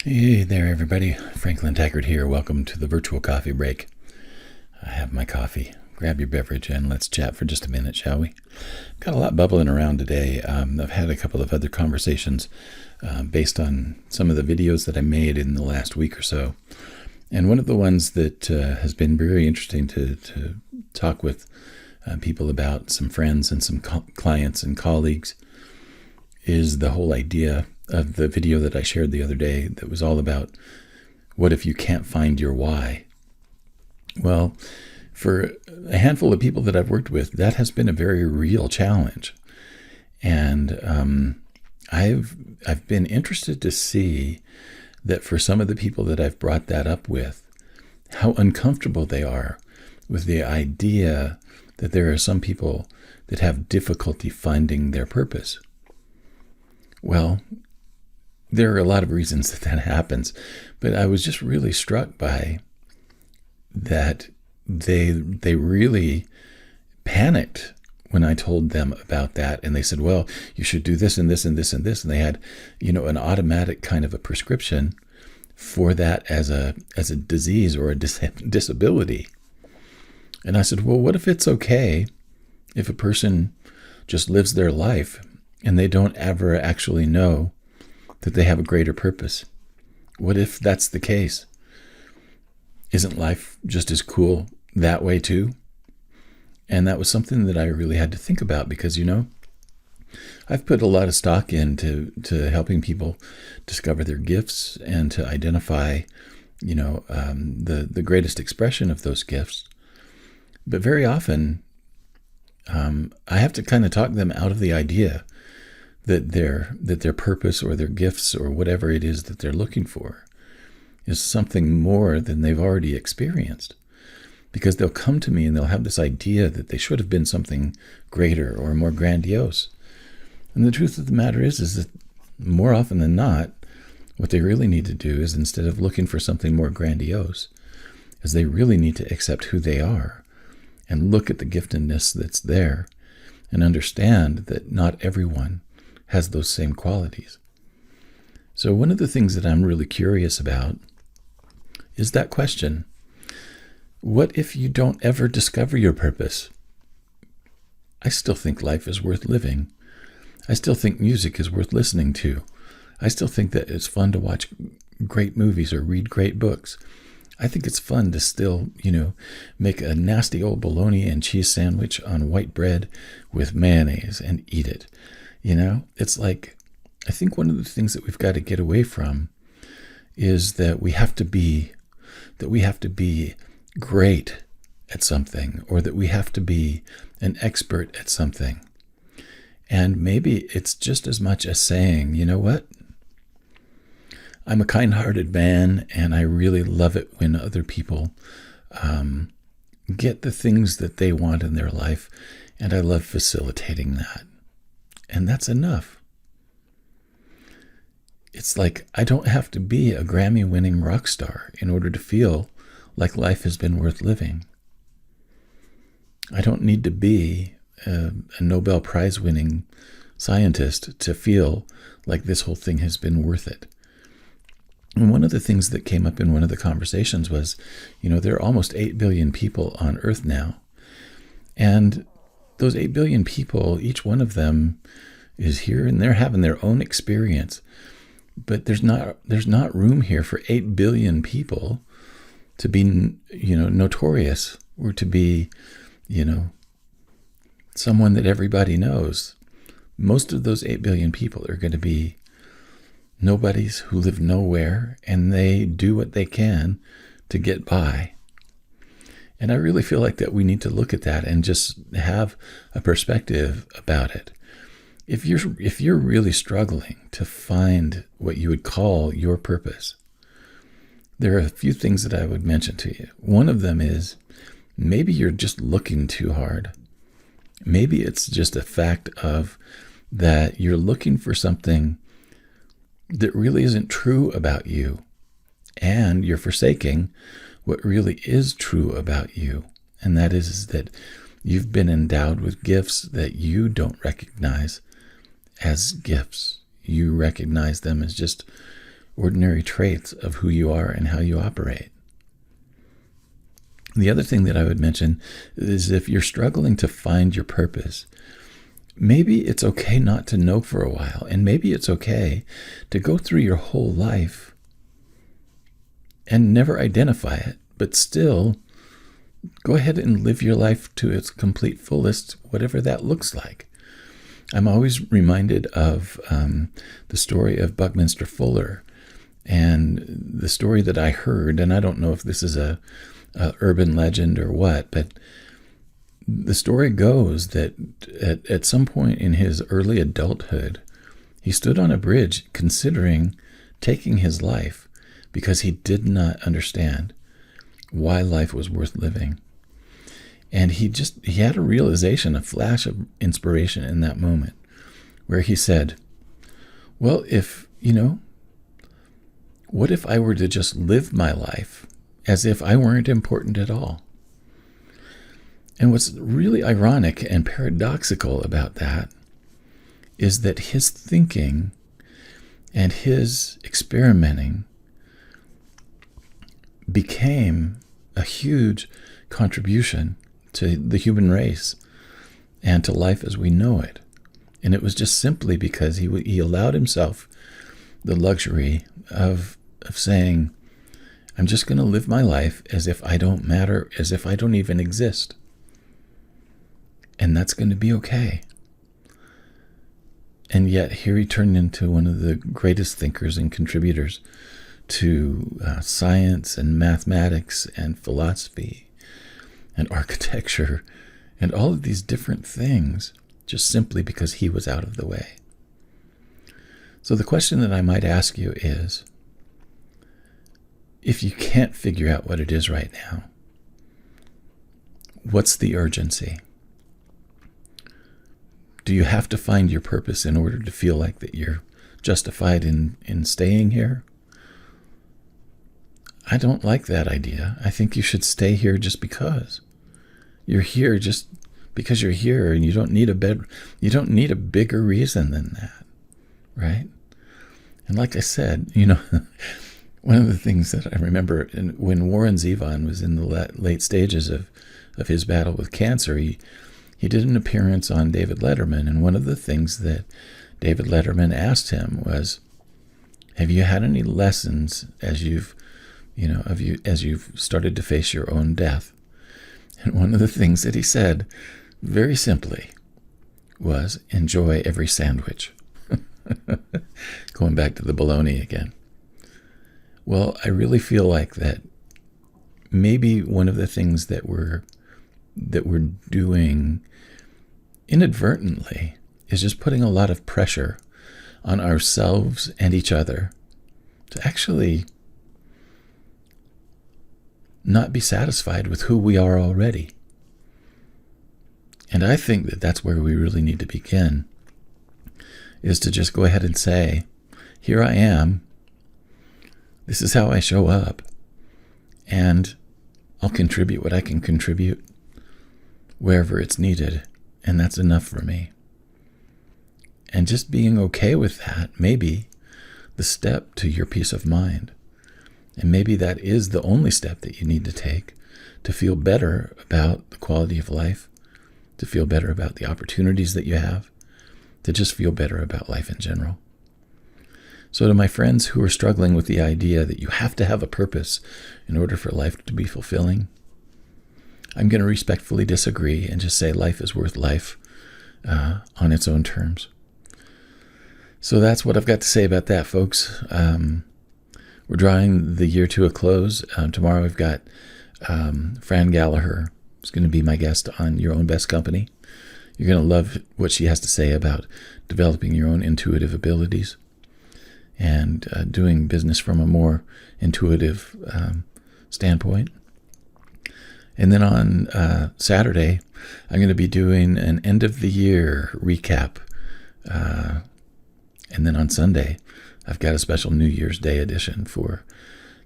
Hey there, everybody. Franklin Taggart here. Welcome to the virtual coffee break. I have my coffee. Grab your beverage and let's chat for just a minute, shall we? Got a lot bubbling around today. I've had a couple of other conversations based on some of the videos that I made in the last week or so. And one of the ones that has been very interesting to talk with people about, some friends and some clients and colleagues, is the whole idea of the video that I shared the other day that was all about what if you can't find your why? Well, for a handful of people that I've worked with, that has been a very real challenge. And I've been interested to see that for some of the people that I've brought that up with, how uncomfortable they are with the idea that there are some people that have difficulty finding their purpose. Well, there are a lot of reasons that happens, but I was just really struck by that they really panicked when I told them about that, and they said, well, you should do this and this and this and this, and they had, an automatic kind of a prescription for that as a disease or a disability. And I said, well, what if it's okay if a person just lives their life and they don't ever actually know that they have a greater purpose? What if that's the case? Isn't life just as cool that way too? And that was something that I really had to think about because, I've put a lot of stock into helping people discover their gifts and to identify, the greatest expression of those gifts. But very often, I have to kind of talk them out of the idea that their purpose or their gifts or whatever it is that they're looking for is something more than they've already experienced. Because they'll come to me and they'll have this idea that they should have been something greater or more grandiose. And the truth of the matter is that more often than not, what they really need to do is, instead of looking for something more grandiose, is they really need to accept who they are and look at the giftedness that's there and understand that not everyone has those same qualities. So one of the things that I'm really curious about is that question. What if you don't ever discover your purpose? I still think life is worth living. I still think music is worth listening to. I still think that it's fun to watch great movies or read great books. I think it's fun to still, make a nasty old bologna and cheese sandwich on white bread with mayonnaise and eat it. It's like, I think one of the things that we've got to get away from is that we have to be great at something, or that we have to be an expert at something. And maybe it's just as much as saying, you know what? I'm a kind-hearted man, and I really love it when other people get the things that they want in their life, and I love facilitating that. And that's enough. It's like I don't have to be a Grammy-winning rock star in order to feel like life has been worth living. I don't need to be a Nobel Prize-winning scientist to feel like this whole thing has been worth it. And one of the things that came up in one of the conversations was, there are almost 8 billion people on Earth now. And those 8 billion people, each one of them is here and they're having their own experience. But there's not room here for 8 billion people to be, notorious or to be, someone that everybody knows. Most of those 8 billion people are going to be nobodies who live nowhere, and they do what they can to get by. And I really feel like that we need to look at that and just have a perspective about it. If you're really struggling to find what you would call your purpose, there are a few things that I would mention to you. One of them is maybe you're just looking too hard. Maybe it's just a fact of that you're looking for something that really isn't true about you, and you're forsaking what really is true about you. And that is that you've been endowed with gifts that you don't recognize as gifts. You recognize them as just ordinary traits of who you are and how you operate. The other thing that I would mention is if you're struggling to find your purpose, maybe it's okay not to know for a while, and maybe it's okay to go through your whole life and never identify it, but still go ahead and live your life to its complete fullest, whatever that looks like. I'm always reminded of the story of Buckminster Fuller, and the story that I heard, and I don't know if this is a urban legend or what, but the story goes that at some point in his early adulthood, he stood on a bridge considering taking his life because he did not understand why life was worth living. And he had a realization, a flash of inspiration in that moment where he said, well, what if I were to just live my life as if I weren't important at all? And what's really ironic and paradoxical about that is that his thinking and his experimenting became a huge contribution to the human race and to life as we know it. And it was just simply because he allowed himself the luxury of saying, I'm just going to live my life as if I don't matter, as if I don't even exist. And that's going to be okay. And yet here he turned into one of the greatest thinkers and contributors to science and mathematics and philosophy and architecture and all of these different things, just simply because he was out of the way. So the question that I might ask you is, if you can't figure out what it is right now, what's the urgency? Do you have to find your purpose in order to feel like that you're justified in staying here? I don't like that idea. I think you should stay here just because. You're here just because you're here, and you don't need a bigger reason than that, right? And like I said, one of the things that I remember when Warren Zevon was in the late stages of his battle with cancer, he did an appearance on David Letterman, and one of the things that David Letterman asked him was, have you had any lessons as you've started to face your own death? And one of the things that he said, very simply, was enjoy every sandwich. Going back to the bologna again. Well, I really feel like that maybe one of the things that we're doing inadvertently is just putting a lot of pressure on ourselves and each other to actually not be satisfied with who we are already. And I think that that's where we really need to begin, is to just go ahead and say, here I am, this is how I show up, and I'll contribute what I can contribute wherever it's needed, and that's enough for me. And just being okay with that may be the step to your peace of mind. And maybe that is the only step that you need to take to feel better about the quality of life, to feel better about the opportunities that you have, to just feel better about life in general. So to my friends who are struggling with the idea that you have to have a purpose in order for life to be fulfilling, I'm going to respectfully disagree and just say life is worth life on its own terms. So that's what I've got to say about that, folks. We're drawing the year to a close. Tomorrow we've got Fran Gallagher, who's going to be my guest on Your Own Best Company. You're going to love what she has to say about developing your own intuitive abilities and doing business from a more intuitive standpoint. And then on Saturday, I'm going to be doing an end of the year recap. And then on Sunday, I've got a special New Year's Day edition for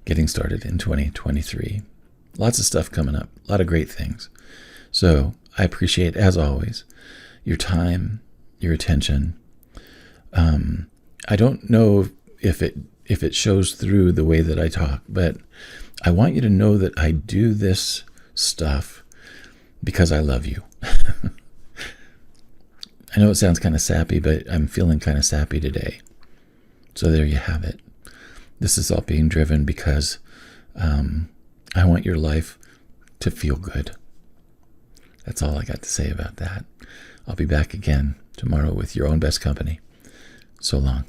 getting started in 2023. Lots of stuff coming up, a lot of great things. So I appreciate, as always, your time, your attention. I don't know if it if it shows through the way that I talk. But I want you to know that I do this stuff because I love you. I know it sounds kind of sappy, but I'm feeling kind of sappy today. So there you have it. This is all being driven because I want your life to feel good. That's all I got to say about that. I'll be back again tomorrow with your own best company. So long.